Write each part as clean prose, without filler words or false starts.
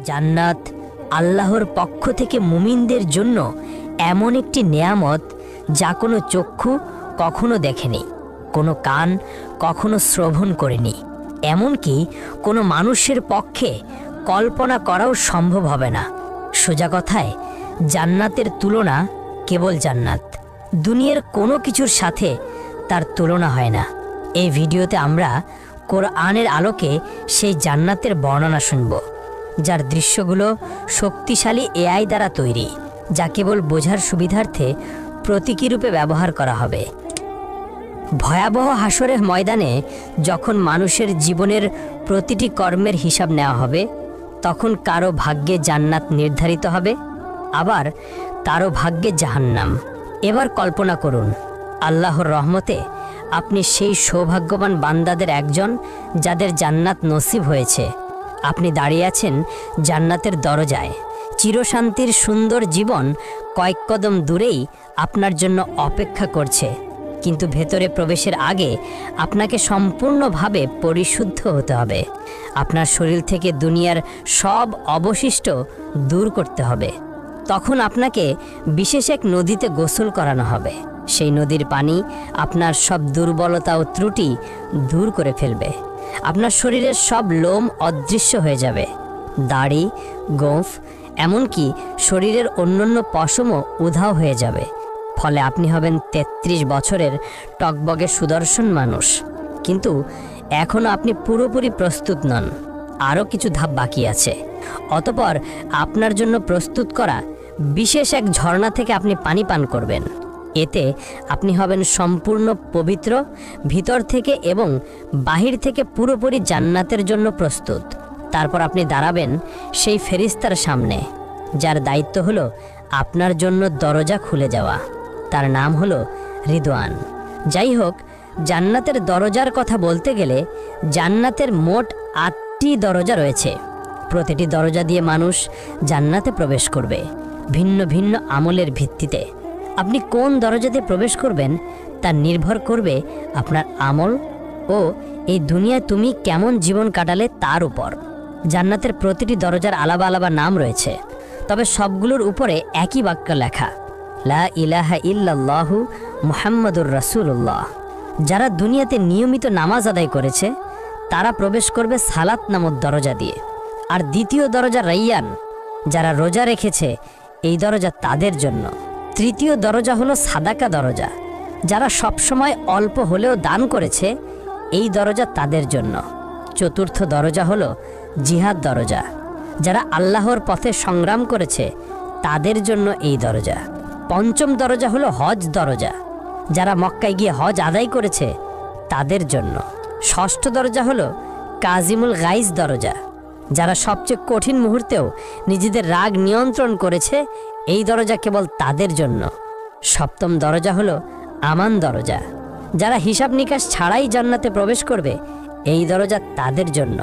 জান্নাত আল্লাহর পক্ষ থেকে মুমিনদের জন্য এমন একটি নেয়ামত যা কোনো চক্ষু কখনো দেখেনি, কোনো কান কখনো শ্রবণ করেনি, এমনকি কোনো মানুষের পক্ষে কল্পনা করাও সম্ভব হবে না। সোজা কথায় জান্নাতের তুলনা কেবল জান্নাত, দুনিয়ার কোনো কিছুর সাথে তার তুলনা হয় না। এই ভিডিওতে আমরা কোরআনের আলোকে সেই জান্নাতের বর্ণনা শুনব, যার দৃশ্যগুলো শক্তিশালী এআই দ্বারা তৈরি, যা কেবল বোঝার সুবিধার্থে প্রতীকী রূপে ব্যবহার করা হবে। ভয়াবহ হাসরের ময়দানে যখন মানুষের জীবনের প্রতিটি কর্মের হিসাব নেওয়া হবে, তখন কারো ভাগ্যে জান্নাত নির্ধারিত হবে, আবার কারো ভাগ্যে জাহান্নাম। এবার কল্পনা করুন, আল্লাহর রহমতে আপনি সেই সৌভাগ্যবান বান্দাদের একজন যাদের জান্নাত নসিব হয়েছে। আপনি দাঁড়িয়ে আছেন জান্নাতের দরজায়। চিরশান্তির সুন্দর জীবন কয়েক কদম দূরেই আপনার জন্য অপেক্ষা করছে, কিন্তু ভেতরে প্রবেশের আগে আপনাকে সম্পূর্ণভাবে পরিশুদ্ধ হতে হবে। আপনার শরীর থেকে দুনিয়ার সব অবশিষ্ট দূর করতে হবে। তখন আপনাকে বিশেষ এক নদীতে গোসল করানো হবে। সেই নদীর পানি আপনার সব দুর্বলতা ও ত্রুটি দূর করে ফেলবে। আপনার শরীরের সব লোম অদৃশ্য হয়ে যাবে, দাড়ি, গোঁফ, এমনকি শরীরের অন্যান্য পশমও উধাও হয়ে যাবে। ফলে আপনি হবেন 33 বছরের টকবগে সুদর্শন মানুষ। কিন্তু এখনও আপনি পুরোপুরি প্রস্তুত নন, আরও কিছু ধাপ বাকি আছে। অতঃপর আপনার জন্য প্রস্তুত করা বিশেষ এক ঝর্ণা থেকে আপনি পানি পান করবেন। এতে আপনি হবেন সম্পূর্ণ পবিত্র, ভিতর থেকে এবং বাহির থেকে পুরোপুরি জান্নাতের জন্য প্রস্তুত। তারপর আপনি দাঁড়াবেন সেই ফেরেশতার সামনে, যার দায়িত্ব হলো আপনার জন্য দরজা খুলে যাওয়া। তার নাম হলো রিদওয়ান। যাই হোক, জান্নাতের দরজার কথা বলতে গেলে জান্নাতের মোট 8টি দরজা রয়েছে। প্রতিটি দরজা দিয়ে মানুষ জান্নাতে প্রবেশ করবে ভিন্ন ভিন্ন আমলের ভিত্তিতে। আপনি কোন দরজাতে প্রবেশ করবেন তা নির্ভর করবে আপনার আমল ও এই দুনিয়ায় তুমি কেমন জীবন কাটালে তার উপর। জান্নাতের প্রতিটি দরজার আলাদা আলাদা নাম রয়েছে, তবে সবগুলোর উপরে একই বাক্য লেখা, লা ইলাহা ইল্লাল্লাহু মুহাম্মাদুর রাসূলুল্লাহ। যারা দুনিয়াতে নিয়মিত নামাজ আদায় করেছে তারা প্রবেশ করবে সালাত নামক দরজা দিয়ে। আর দ্বিতীয় দরজা রাইয়ান, যারা রোজা রেখেছে এই দরজা তাদের জন্য। তৃতীয় দরজা হলো সাদাকা দরজা, যারা সবসময় অল্প হলেও দান করেছে এই দরজা তাদের জন্য। চতুর্থ দরজা হলো জিহাদ দরজা, যারা আল্লাহর পথে সংগ্রাম করেছে তাদের জন্য এই দরজা। পঞ্চম দরজা হলো হজ দরজা, যারা মক্কায় গিয়ে হজ আদায় করেছে তাদের জন্য। ষষ্ঠ দরজা হলো কাজিমুল গাইজ দরজা, যারা সবচেয়ে কঠিন মুহূর্তেও নিজেদের রাগ নিয়ন্ত্রণ করেছে এই দরজা কেবল তাদের জন্য। সপ্তম দরজা হলো আমান দরজা, যারা হিসাব নিকাশ ছাড়াই জান্নাতে প্রবেশ করবে এই দরজা তাদের জন্য।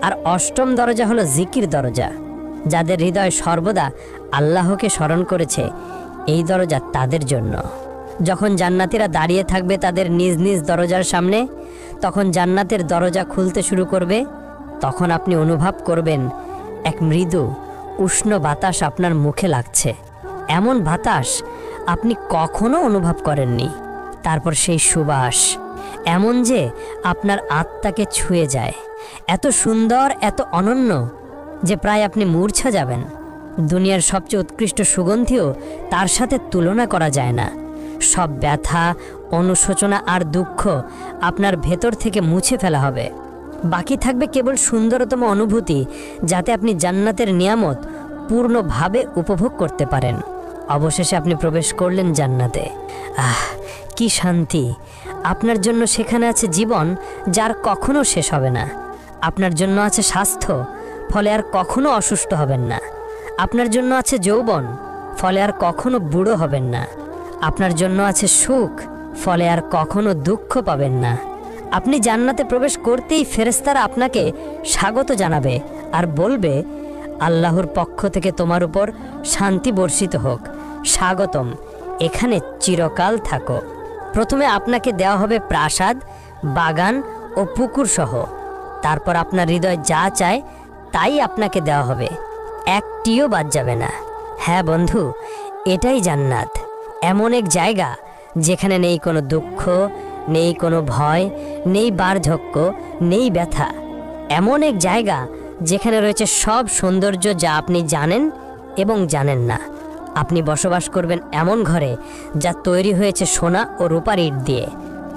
আর অষ্টম দরজা হলো জিকির দরজা, যাদের হৃদয় সর্বদা আল্লাহকে স্মরণ করেছে এই দরজা তাদের জন্য। যখন জান্নাতীরা দাঁড়িয়ে থাকবে তাদের নিজ নিজ দরজার সামনে, তখন জান্নাতের দরজা খুলতে শুরু করবে। তখন আপনি অনুভব করবেন এক মৃদু উষ্ণ বাতাস আপনার মুখে লাগছে, এমন বাতাস আপনি কখনো অনুভব করেননি। তারপর সেই সুবাস এমন যে আপনার আত্মাকে ছুঁয়ে যায়, এত সুন্দর, এত অনন্য যে প্রায় আপনি মূর্ছা যাবেন। দুনিয়ার সবচেয়ে উৎকৃষ্ট সুগন্ধিও তার সাথে তুলনা করা যায় না। সব ব্যথা, অনুশোচনা আর দুঃখ আপনার ভেতর থেকে মুছে ফেলা হবে। বাকি থাকবে কেবল সুন্দরতম অনুভূতি, যাতে আপনি জান্নাতের নিয়ামত পূর্ণভাবে উপভোগ করতে পারেন। অবশেষে আপনি প্রবেশ করলেন জান্নাতে। কি শান্তি! আপনার জন্য সেখানে আছে জীবন, যার কখনো শেষ হবে না। আপনার জন্য আছে স্বাস্থ্য, ফলে আর কখনো অসুস্থ হবেন না। আপনার জন্য আছে যৌবন, ফলে আর কখনো বুড়ো হবেন না। আপনার জন্য আছে সুখ, ফলে আর কখনো দুঃখ পাবেন না। আপনি জান্নাতে প্রবেশ করতেই ফেরেশতারা আপনাকে স্বাগত জানাবে আর বলবে, আল্লাহর পক্ষ থেকে তোমার উপর শান্তি বর্ষিত হোক, স্বাগতম, এখানে চিরকাল থাকো। প্রথমে আপনাকে দেওয়া হবে প্রাসাদ, বাগান ও পুকুর সহ। তারপর আপনার হৃদয় যা চায় তাই আপনাকে দেওয়া হবে। একটিও বাদ যাবে না। হ্যাঁ বন্ধু, এটাই জান্নাত। এমন এক জায়গা যেখানে নেই কোনো দুঃখ, নেই কোনো ভয়, নেই বার্ধক্য, নেই ব্যথা। এমন এক জায়গা যেখানে রয়েছে সব সৌন্দর্য যা আপনি জানেন এবং জানেন না। আপনি বসবাস করবেন এমন ঘরে যা তৈরি হয়েছে সোনা ও রূপার ইট দিয়ে।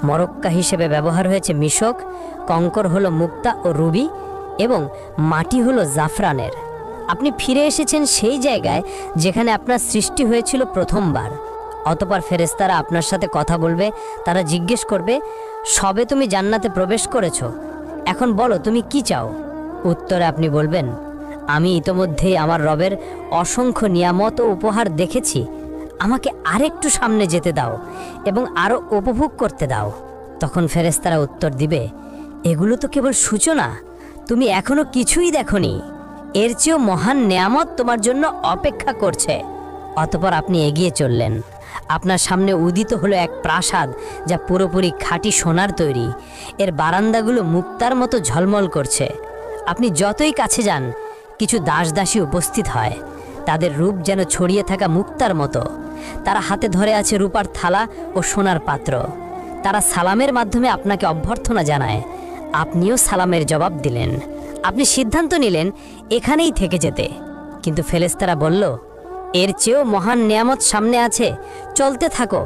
মরক্কা হিসেবে ব্যবহার হয়েছে মিশক, কঙ্কর হলো মুক্তা ও রুবি, এবং মাটি হলো জাফরানের। আপনি ফিরে এসেছেন সেই জায়গায় যেখানে আপনার সৃষ্টি হয়েছিল প্রথমবার। অতঃপর ফেরেশতারা আপনার সাথে কথা বলবে। তারা জিজ্ঞেস করবে, সবে তুমি জান্নাতে প্রবেশ করেছো, এখন বলো তুমি কি চাও। উত্তরে আপনি বলবেন, আমি ইতোমধ্যেই আমার রবের অসংখ্য নিয়ামত ও উপহার দেখেছি, আমাকে আরেকটু সামনে যেতে দাও এবং আরও উপভোগ করতে দাও। তখন ফেরেশতারা উত্তর দিবে, এগুলো তো কেবল সূচনা, তুমি এখনো কিছুই দেখোনি, এর চেয়েও মহান নেয়ামত তোমার জন্য অপেক্ষা করছে। অতঃপর আপনি এগিয়ে চললেন। আপনার সামনে উদিত হলো এক প্রাসাদ যা পুরোপুরি খাঁটি সোনার তৈরি। এর বারান্দাগুলো মুক্তার মতো ঝলমল করছে। আপনি যতই কাছে যান, কিছু দাসদাসী উপস্থিত হয়। তাদের রূপ যেন ছড়িয়ে থাকা মুক্তার মতো। তারা হাতে ধরে আছে রূপার থালা ও সোনার পাত্র। তারা সালামের মাধ্যমে আপনাকে অভ্যর্থনা জানায়। আপনিও সালামের জবাব দিলেন। আপনি সিদ্ধান্ত নিলেন এখানেই থেকে যেতে, কিন্তু ফেরেশতারা বলল, এর চেয়েও মহান নেয়ামত সামনে আছে, চলতে থাকো।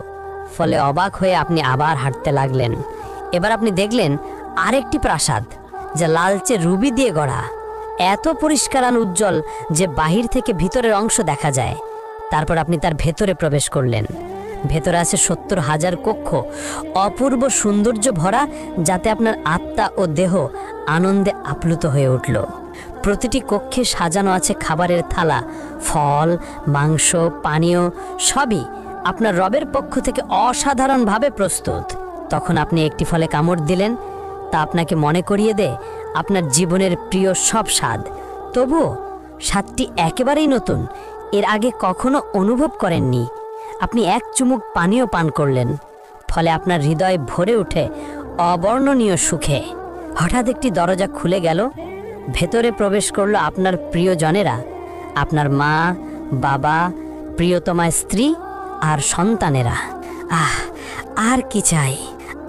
ফলে অবাক হয়ে আপনি আবার হাঁটতে লাগলেন। এবার আপনি দেখলেন আরেকটি প্রাসাদ যা লালচে রুবি দিয়ে গড়া, এত পরিষ্কার আর উজ্জ্বল যে বাহির থেকে ভিতরের অংশ দেখা যায়। তারপর আপনি তার ভেতরে প্রবেশ করলেন। ভেতরে আছে ৭০,০০০ কক্ষ, অপূর্ব সৌন্দর্য ভরা, যাতে আপনার আত্মা ও দেহ আনন্দে আপ্লুত হয়ে উঠল। প্রতিটি কক্ষে সাজানো আছে খাবারের থালা, ফল, মাংস, পানীয়, সবই আপনার রবের পক্ষ থেকে অসাধারণভাবে প্রস্তুত। তখন আপনি একটি ফলে কামড় দিলেন। তা আপনাকে মনে করিয়ে দেয় আপনার জীবনের প্রিয় সব স্বাদ। তবুও স্বাদটি একেবারেই নতুন, এর আগে কখনো অনুভব করেননি। আপনি এক চুমুক পানীয় পান করলেন, ফলে আপনার হৃদয় ভরে ওঠে অবর্ণনীয় সুখে। হঠাৎ একটি দরজা খুলে গেল। ভেতরে প্রবেশ করলো আপনার প্রিয়জনেরা, আপনার মা, বাবা, প্রিয়তমা স্ত্রী আর সন্তানেরা। আহ, আর কি চাই!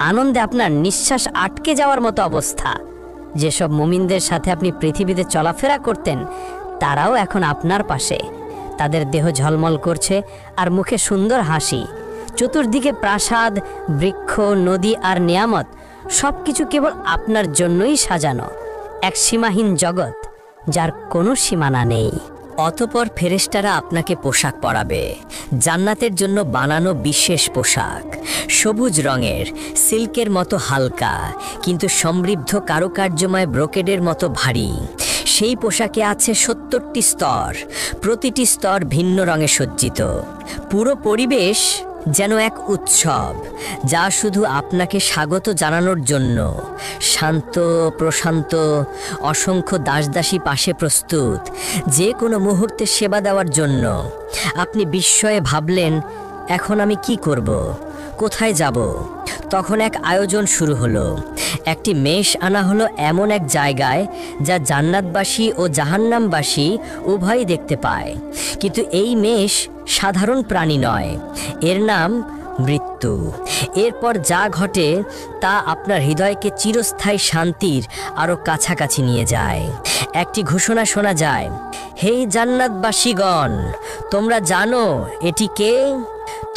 আনন্দে আপনার নিঃশ্বাস আটকে যাওয়ার মতো অবস্থা। যেসব মুমিনদের সাথে আপনি পৃথিবীতে চলাফেরা করতেন, তারাও এখন আপনার পাশে। তাদের দেহ ঝলমল করছে আর মুখে সুন্দর হাসি। চতুর্দিকে প্রাসাদ, বৃক্ষ, নদী আর নিয়ামত, সবকিছু কেবল আপনার জন্যই সাজানো। এক সীমাহীন জগৎ যার কোনো সীমানা নেই। অতঃপর ফেরেশতারা আপনাকে পোশাক পরাবে, জান্নাতের জন্য বানানো বিশেষ পোশাক, সবুজ রঙের, সিল্কের মতো হালকা কিন্তু সমৃদ্ধ কারুকার্যময় ব্রোকেডের মতো ভারী। সেই পোশাকে আছে ৭০টি স্তর, প্রতিটি স্তর ভিন্ন রঙে সজ্জিত। পুরো পরিবেশ যেন এক উৎসব, যা শুধু আপনাকে স্বাগত জানানোর জন্য। শান্ত, প্রশান্ত, অসংখ্য দাসদাসী পাশে প্রস্তুত, যে কোনো মুহূর্তে সেবা দেওয়ার জন্য। আপনি বিস্ময়ে ভাবলেন, এখন আমি কি করব, কোথায় যাব? তখন এক আয়োজন শুরু হলো। একটি মেষ আনা হলো এমন এক জায়গায় যা জান্নাতবাসী ও জাহান্নামবাসী উভয়ই দেখতে পায়। কিন্তু এই মেষ সাধারণ প্রাণী নয়, এর নাম মৃত্যু। এরপর যা ঘটে তা আপনার হৃদয়কে চিরস্থায়ী শান্তির আরও কাছাকাছি নিয়ে যায়। একটি ঘোষণা শোনা যায়, হে জান্নাতবাসীগণ, তোমরা জানো এটি কে?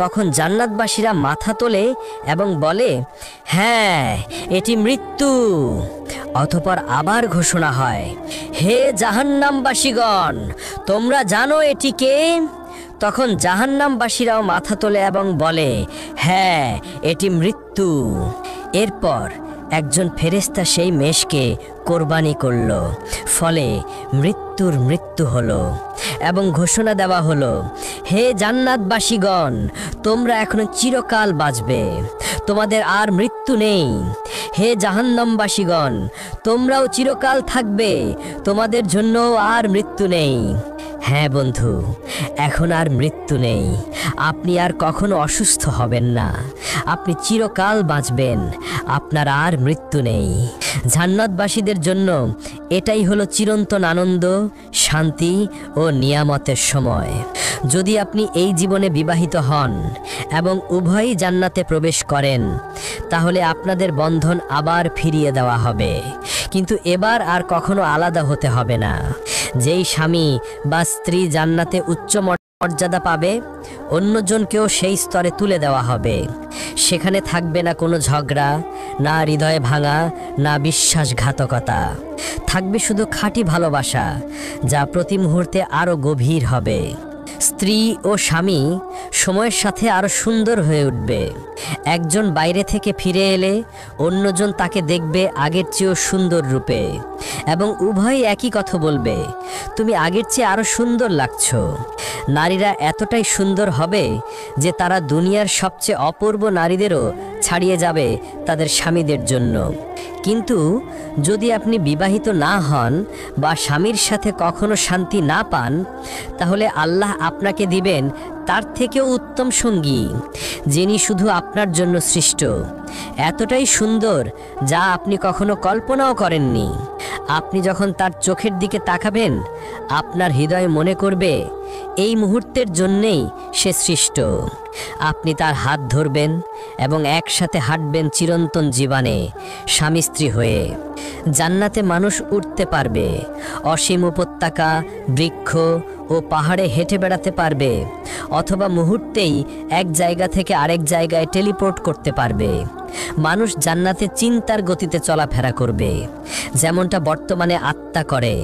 তখন জান্নাতবাসীরা মাথা তোলে এবং বলে, হ্যাঁ, এটি মৃত্যু। অতঃপর আবার ঘোষণা হয়, হে জাহান্নামবাসীগণ, তোমরা জানো এটি কে? তখন জাহান্নামবাসীরাও মাথা তোলে এবং বলে, হ্যাঁ, এটি মৃত্যু। এরপর একজন ফেরেশতা সেই মেষকে কোরবানি করল, ফলে মৃত্যুর মৃত্যু হলো এবং ঘোষণা দেওয়া হলো, হে জান্নাতবাসীগণ, তোমরা এখনো চিরকাল বাঁচবে, তোমাদের আর মৃত্যু নেই। হে জাহান্নামবাসীগণ, তোমরাও চিরকাল থাকবে, তোমাদের জন্য আর মৃত্যু নেই। হ্যাঁ বন্ধু, এখন আর মৃত্যু নেই। আপনি আর কখনো অসুস্থ হবেন না, আপনি চিরকাল বাঁচবেন, আপনার আর মৃত্যু নেই। জান্নাতবাসীদের জন্য এটাই হলো চিরন্তন আনন্দ, শান্তি ও নিয়ামতের সময়। যদি আপনি এই জীবনে বিবাহিত হন এবং উভয়ই জান্নাতে প্রবেশ করেন, তাহলে আপনাদের বন্ধন আবার ফিরিয়ে দেওয়া হবে, কিন্তু এবার আর কখনো আলাদা হতে হবে না। যেই স্বামী বা স্ত্রী জান্নাতে উচ্চ মর্যাদা পাবে, অন্যজনকেও সেই স্তরে তুলে দেওয়া হবে। সেখানে থাকবে না কোনো ঝগড়া, না হৃদয় ভাঙা, না বিশ্বাসঘাতকতা। থাকবে শুধু খাঁটি ভালোবাসা, যা প্রতি মুহূর্তে আরও গভীর হবে। স্ত্রী ও স্বামী সময়ের সাথে আরও সুন্দর হয়ে উঠবে। একজন বাইরে থেকে ফিরে এলে অন্যজন তাকে দেখবে আগের চেয়েও সুন্দর রূপে, এবং উভয়ই একই কথা বলবে, তুমি আগের চেয়ে আরও সুন্দর লাগছো। নারীরা এতটাই সুন্দর হবে যে তারা দুনিয়ার সবচেয়ে অপূর্ব নারীদেরও ছাড়িয়ে যাবে তাদের স্বামীদের জন্য। কিন্তু যদি আপনি বিবাহিত না হন বা স্বামীর সাথে কখনো শান্তি না পান, তাহলে আল্লাহ আপনাকে দিবেন তার থেকেও উত্তম সঙ্গী, যিনি শুধু আপনার জন্য সৃষ্ট, এতটাই সুন্দর যা আপনি কখনো কল্পনাও করেননি। আপনি যখন তার চোখের দিকে তাকাবেন, আপনার হৃদয় মনে করবে এই মুহূর্তের জন্যেই সে সৃষ্ট। আপনি তার হাত ধরবেন এবং একসাথে হাঁটবেন চিরন্তন জীবনে স্বামী স্ত্রী হয়ে। জান্নাতে মানুষ উঠতে পারবে, অসীম উপত্যকা, বৃক্ষ ও পাহাড়ে হেঁটে বেড়াতে পারবে, অথবা মুহূর্তেই এক জায়গা থেকে আরেক জায়গায় টেলিপোর্ট করতে পারবে। মানুষ জান্নাতে চিন্তার গতিতে চলাফেরা করবে, যেমনটা বর্তমানে আত্মা করে।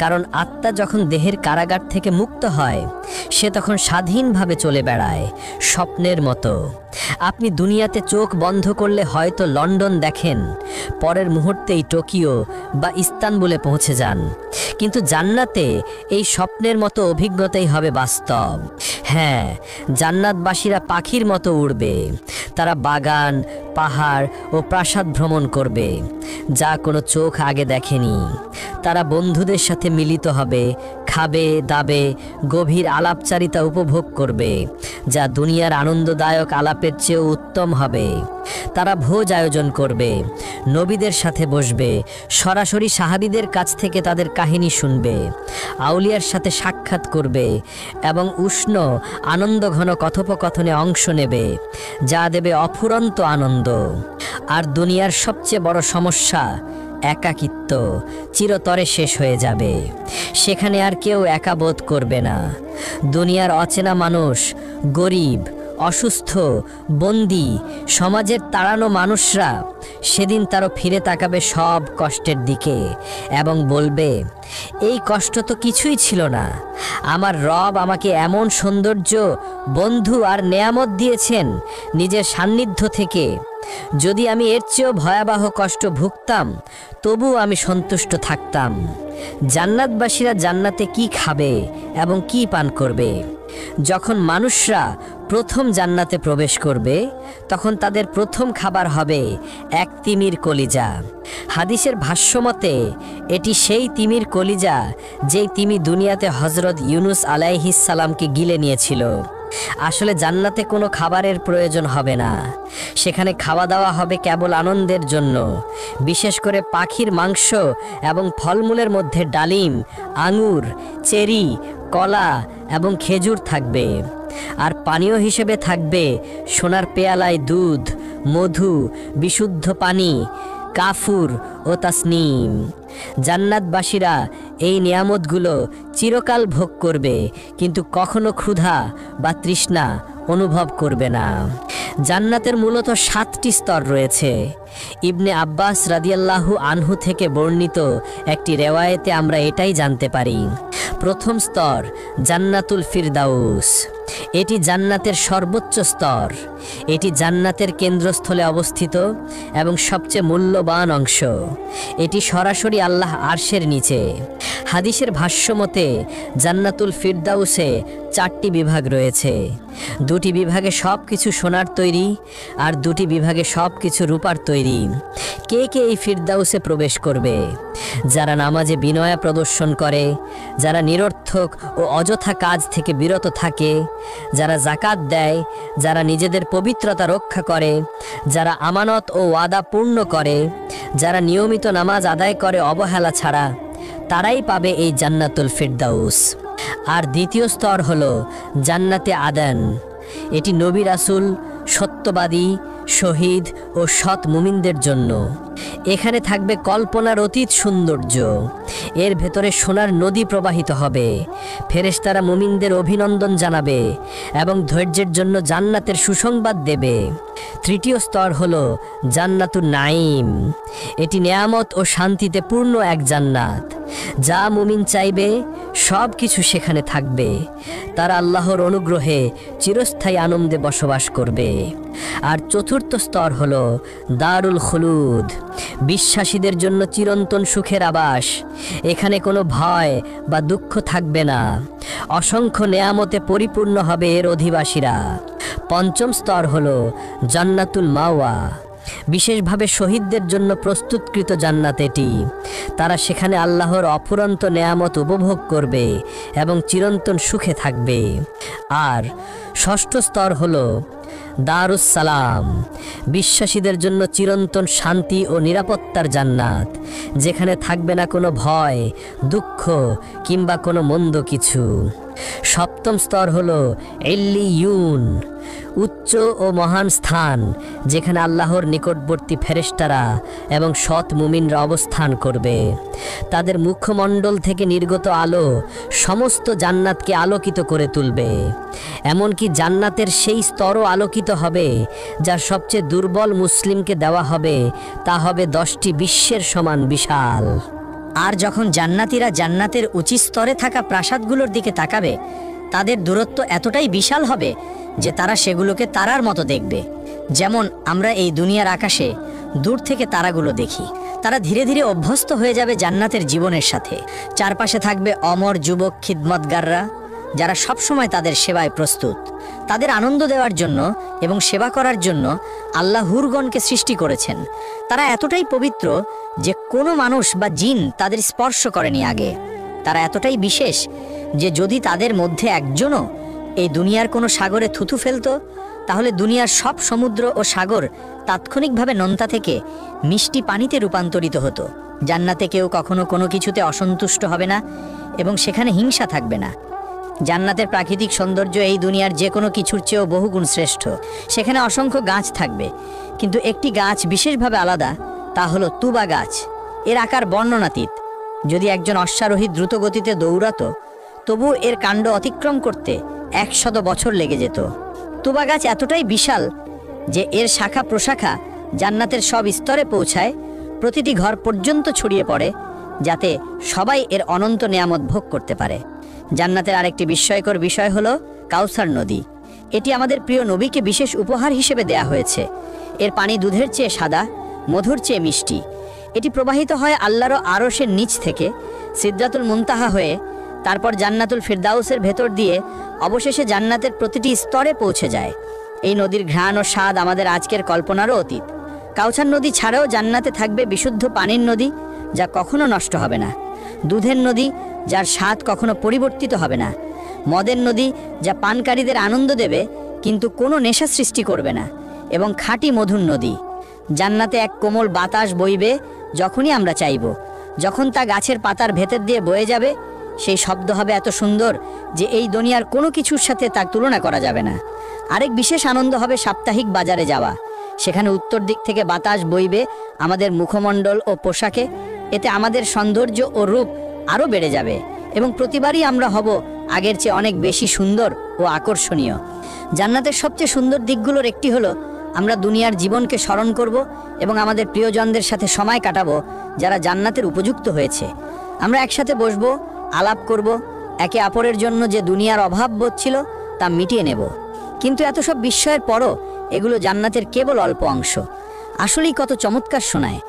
কারণ আত্মা যখন দেহের কারাগার থেকে মুক্ত হয়, সে তখন স্বাধীনভাবে চলে বেড়ায়, স্বপ্নের মতো। আপনি দুনিয়াতে চোখ বন্ধ করলে হয়তো লন্ডন দেখেন, পরের মুহূর্তেই টোকিও বা ইস্তানবুলে পৌঁছে যান, কিন্তু জান্নাতে এই স্বপ্নের মতো অভিজ্ঞতাই হবে বাস্তব। হ্যাঁ, জান্নাতবাসীরা পাখির মতো উড়বে। তারা বাগান, পাহাড় ও প্রাসাদ ভ্রমণ করবে, যা কোনো চোখ আগে দেখেনি। তারা বন্ধুদের সাথে মিলিত হবে, খাবে দাবে, গভীর আলাপচারিতা উপভোগ করবে, যা দুনিয়ার আনন্দদায়ক আলাপের চেয়েও উত্তম হবে। তারা ভোজ আয়োজন করবে, নবীদের সাথে বসবে, সরাসরি সাহাবীদের কাছ থেকে তাদের কাহিনী শুনবে, আউলিয়ার সাথে সাক্ষাৎ করবে এবং উষ্ণ আনন্দঘন কথোপকথনে অংশ নেবে, যা দেবে অফুরন্ত আনন্দ। আর দুনিয়ার সবচেয়ে বড় সমস্যা একাকিত্ব চিরতরে শেষ হয়ে যাবে। সেখানে আর কেউ একা বোধ করবে না। দুনিয়ার অচেনা মানুষ, গরিব, অসুস্থ, বন্দী, সমাজের তাড়ানো মানুষরা সেদিন তারও ফিরে তাকাবে সব কষ্টের দিকে এবং বলবে, এই কষ্ট তো কিছুই ছিল না। আমার রব আমাকে এমন সৌন্দর্য, বন্ধু আর নেয়ামত দিয়েছেন নিজের সান্নিধ্য থেকে। যদি আমি এর চেয়েও ভয়াবহ কষ্ট ভুগতাম, তবু আমি সন্তুষ্ট থাকতাম। জান্নাতবাসীরা জান্নাতে কি খাবে এবং কি পান করবে? যখন মানুষরা প্রথম জান্নাতে প্রবেশ করবে, তখন তাদের প্রথম খাবার হবে এক তিমির কলিজা। হাদিসের ভাষ্যমতে এটি সেই তিমির কলিজা যেই তিমি দুনিয়াতে হজরত ইউনুস আলাইহিস সালামকে গিলে নিয়েছিল। আসলে জান্নাতে কোনো খাবারের প্রয়োজন হবে না। সেখানে খাওয়া দাওয়া হবে কেবল আনন্দের জন্য। বিশেষ করে পাখির মাংস এবং ফলমূলের মধ্যে ডালিম, আঙুর, চেরি, কলা এবং খেজুর থাকবে। আর পানীয় হিসেবে থাকবে সোনার পেয়ালায় দুধ, মধু, বিশুদ্ধ পানি, কাফুর ও তাসনিম। জান্নাতবাসীরা এই নিয়ামতগুলো চিরকাল ভোগ করবে, কিন্তু কখনো ক্ষুধা বা তৃষ্ণা অনুভব করবে না। জান্নাতের মূলত 7টি স্তর রয়েছে। ইবনে আব্বাস রাদিয়াল্লাহু আনহু থেকে বর্ণিত একটি রেওয়ায়েতে আমরা এটাই জানতে পারি। প্রথম স্তর জান্নাতুল ফিরদাউস। এটি জান্নাতের সর্বোচ্চ স্তর। এটি জান্নাতের কেন্দ্রস্থলে অবস্থিত এবং সবচেয়ে মূল্যবান অংশ। এটি সরাসরি আল্লাহ আরশের নিচে। হাদিসের ভাষ্যমতে জান্নাতুল ফিরদাউসে 4টি বিভাগ রয়েছে। 2টি বিভাগে সব কিছু সোনার তৈরি, আর 2টি বিভাগে সব কিছু রূপার তৈরি। কে কে এই ফিরদাউসে প্রবেশ করবে? যারা নামাজে বিনয় প্রদর্শন করে, যারা নিরর্থক ও অযথা কাজ থেকে বিরত থাকে, যারা যাকাত দেয়, যারা নিজেদের পবিত্রতা রক্ষা করে, যারা আমানত ও ওয়াদা পূর্ণ করে, যারা নিয়মিত নামাজ আদায় করে অবহেলা ছাড়া, তারাই পাবে এই জান্নাতুল ফিরদাউস। আর দ্বিতীয় স্তর হলো জান্নাতে আদান। এটি নবী রাসূল, সত্যবাদী, শহীদ ও সৎ মুমিনদের জন্য। এখানে থাকবে কল্পনার অতীত সৌন্দর্য। এর ভেতরে সোনার নদী প্রবাহিত হবে, ফেরেশতারা মুমিনদের অভিনন্দন জানাবে এবং ধৈর্যের জন্য জান্নাতের সুসংবাদ দেবে। তৃতীয় স্তর হলো জান্নাতুন নাঈম। এটি নেয়ামত ও শান্তিতে পূর্ণ এক জান্নাত। যা মুমিন চাইবে সব কিছু সেখানে থাকবে। তারা আল্লাহর অনুগ্রহে চিরস্থায়ী আনন্দে বসবাস করবে। আর চতুর্থ স্তর হলো দারুল খুলুদ, বিশ্বাসীদের জন্য চিরন্তন সুখের আবাস। এখানে কোনো ভয় বা দুঃখ থাকবে না। অসংখ্য নেয়ামতে পরিপূর্ণ হবে এর অধিবাসীরা। পঞ্চম স্তর হলো জান্নাতুল মাওয়া, বিশেষভাবে শহীদদের জন্য প্রস্তুতকৃত জান্নাত এটি। তারা সেখানে আল্লাহর অফুরন্ত নেয়ামত উপভোগ করবে এবং চিরন্তন সুখে থাকবে। আর ষষ্ঠ স্তর হলো দারুস সালাম, বিশ্বাসীদের জন্য চিরন্তন শান্তি ও নিরাপত্তার জান্নাত, যেখানে থাকবে না কোনো ভয়, দুঃখ কিংবা কোনো মন্দ কিছু। সপ্তম স্তর হলো ইল্লিয়ুন, উচ্চ ও মহান স্থান, যেখানে আল্লাহর নিকটবর্তী ফেরেশতারা এবং সৎ মুমিনরা অবস্থান করবে। তাদের মুখমণ্ডল থেকে নির্গত আলো সমস্ত জান্নাতকে আলোকিত করে তুলবে। এমনকি জান্নাতের সেই স্তরও আলোকিত হবে যার সবচেয়ে দুর্বল মুসলিমকে দেওয়া হবে, তা হবে 10টি বিশ্বের সমান বিশাল। আর যখন জান্নাতীরা জান্নাতের উঁচু স্তরে থাকা প্রাসাদগুলোর দিকে তাকাবে, তাদের দূরত্ব এতটাই বিশাল হবে যে তারা সেগুলোকে তারার মতো দেখবে। যেমন আমরা এই দুনিয়ার আকাশে দূর থেকে তারাগুলো দেখি। তারা ধীরে ধীরে অভ্যস্ত হয়ে যাবে জান্নাতের জীবনের সাথে। চারপাশে থাকবে অমর যুবক খিদমতগাররা, যারা সবসময় তাদের সেবায় প্রস্তুত। তাদের আনন্দ দেওয়ার জন্য এবং সেবা করার জন্য আল্লাহ হুরগণকে সৃষ্টি করেছেন। তারা এতটাই পবিত্র যে কোনো মানুষ বা জিন তাদের স্পর্শ করেনি আগে। তারা এতটাই বিশেষ যে যদি তাদের মধ্যে একজনও এই দুনিয়ার কোনো সাগরে থুথু ফেলতো, তাহলে দুনিয়ার সব সমুদ্র ও সাগর তাৎক্ষণিকভাবে নোনতা থেকে মিষ্টি পানিতে রূপান্তরিত হতো। জান্নাতে কেউ কখনো কোনো কিছুতে অসন্তুষ্ট হবে না এবং সেখানে হিংসা থাকবে না। জান্নাতের প্রাকৃতিক সৌন্দর্য এই দুনিয়ার যে কোনো কিছুর চেয়েও বহুগুণ শ্রেষ্ঠ। সেখানে অসংখ্য গাছ থাকবে, কিন্তু একটি গাছ বিশেষভাবে আলাদা, তা হলো তুবা গাছ। এর আকার বর্ণনাতীত। যদি একজন অশ্বারোহী দ্রুত গতিতে দৌড়াতো, তবু এর কাণ্ড অতিক্রম করতে 100 বছর লেগে যেত। তুবা গাছ এতটাই বিশাল যে এর শাখা প্রশাখা জান্নাতের সব স্তরে পৌঁছায়, প্রতিটি ঘর পর্যন্ত ছড়িয়ে পড়ে, যাতে সবাই এর অনন্ত নেয়ামত ভোগ করতে পারে। জান্নাতের আরেকটি বিস্ময়কর বিষয় হলো কাউসার নদী। এটি আমাদের প্রিয় নবীকে বিশেষ উপহার হিসেবে দেয়া হয়েছে। এর পানি দুধের চেয়ে সাদা, মধুর চেয়ে মিষ্টি। এটি প্রবাহিত হয় আল্লাহর আরশের নিচ থেকে সিদরাতুল মুনতাহা হয়ে, তারপর জান্নাতুল ফিরদাউসের ভেতর দিয়ে অবশেষে জান্নাতের প্রতিটি স্তরে পৌঁছে যায়। এই নদীর ঘ্রাণ ও স্বাদ আমাদের আজকের কল্পনারও অতীত। কাউসার নদী ছাড়াও জান্নাতে থাকবে বিশুদ্ধ পানির নদী, যা কখনো নষ্ট হবে না। দুধের নদী, যার স্বাদ কখনো পরিবর্তিত হবে না। মদের নদী, যা পানকারীদের আনন্দ দেবে কিন্তু কোনো নেশা সৃষ্টি করবে না। এবং খাঁটি মধুর নদী। জান্নাতে এক কোমল বাতাস বইবে যখনই আমরা চাইব। যখন তা গাছের পাতার ভেতর দিয়ে বয়ে যাবে, সেই শব্দ হবে এত সুন্দর যে এই দুনিয়ার কোনো কিছুর সাথে তার তুলনা করা যাবে না। আরেক বিশেষ আনন্দ হবে সাপ্তাহিক বাজারে যাওয়া। সেখানে উত্তর দিক থেকে বাতাস বইবে আমাদের মুখমণ্ডল ও পোশাকে। এতে আমাদের সৌন্দর্য ও রূপ আরও বেড়ে যাবে এবং প্রতিবারই আমরা হব আগের চেয়ে অনেক বেশি সুন্দর ও আকর্ষণীয়। জান্নাতের সবচেয়ে সুন্দর দিকগুলোর একটি হলো আমরা দুনিয়ার জীবনকে স্মরণ করব এবং আমাদের প্রিয়জনদের সাথে সময় কাটাবো যারা জান্নাতের উপযুক্ত হয়েছে। আমরা একসাথে বসবো, আলাপ করব, একে অপরের জন্য যে দুনিয়ার অভাব বোধ ছিল তা মিটিয়ে নেব। কিন্তু এত সব বিস্ময়ের পরও এগুলো জান্নাতের কেবল অল্প অংশ। আসলেই কত চমৎকার শোনায়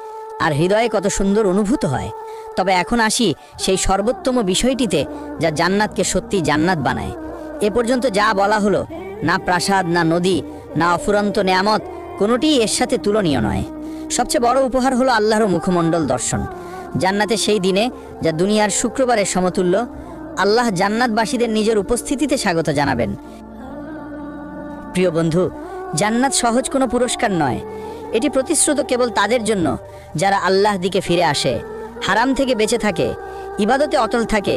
আর হৃদয়ে কত সুন্দর অনুভূত হয়। তবে এখন আসি সেই সর্বোত্তম বিষয়টিতে যা জান্নাতকে সত্যি জান্নাত বানায়। এ পর্যন্ত যা বলা হলো, না প্রাসাদ, না নদী, না অফুরন্ত নেয়ামত, কোনোটিই এর সাথে তুলনীয় নয়। সবচেয়ে বড় উপহার হলো আল্লাহর মুখমণ্ডল দর্শন। জান্নাতে সেই দিনে, যা দুনিয়ার শুক্রবারের সমতুল্য, আল্লাহ জান্নাতবাসীদের নিজের উপস্থিতিতে স্বাগত জানাবেন প্রিয় বন্ধু, জান্নাত সহজ কোনো পুরস্কার নয়। এটি প্রতিশ্রুত কেবল তাদের জন্য যারা আল্লাহ দিকে ফিরে আসে, হারাম থেকে বেঁচে থাকে, ইবাদতে অটল থাকে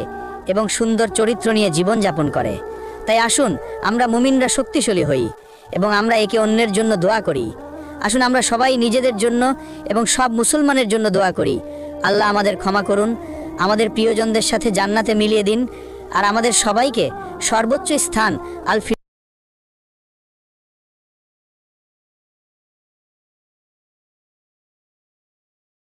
এবং সুন্দর চরিত্র নিয়ে জীবন যাপন করে। তাই আসুন আমরা মুমিনরা শক্তিশালী হই এবং আমরা একে অন্যের জন্য দোয়া করি। আসুন আমরা সবাই নিজেদের জন্য এবং সব মুসলমানের জন্য দোয়া করি। আল্লাহ আমাদের ক্ষমা করুন, আমাদের প্রিয়জনদের সাথে জান্নাতে মিলিয়ে দিন, আর আমাদের সবাইকে সর্বোচ্চ স্থান আল